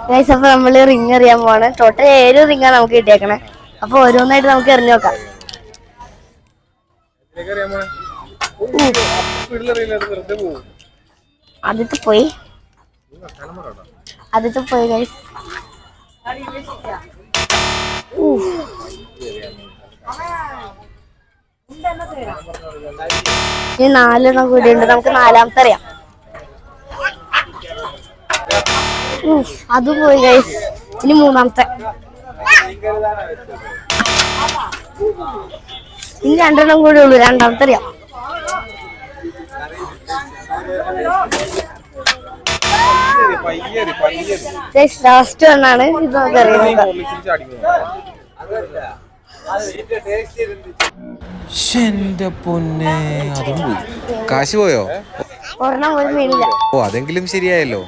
Guys, അപ്പൊ നമ്മള് ring എറിയാൻ പോവാണ്. ടോട്ടൽ 7 റിങ്ങാണ് നമുക്ക് കിട്ടിയേക്കണേ. അപ്പൊ ഓരോന്നായിട്ട് നമുക്ക് എറിഞ്ഞു നോക്കാം. ആദ്യത്തെ പോയി ഗൈസ്. ഇനി 4 കൂടി ഉണ്ട്. നമുക്ക് 4ാമത്തെ അറിയാം. അത് പോയി ഗൈസ്. ഇനി 3ാമത്തെ. ഇനി 2 കൂടി ഉള്ളു. 2ാമത്തെ അറിയാം. ലാസ്റ്റ് വണ്ണാണ്. ഇത് നമുക്ക് അറിയാം. എന്റെ പൊന്നെ, അതും പോയി. കാശ് പോയോ? ഒരെണ്ണം പോലും വീണില്ല. ഓ, അതെങ്കിലും ശരിയായല്ലോ.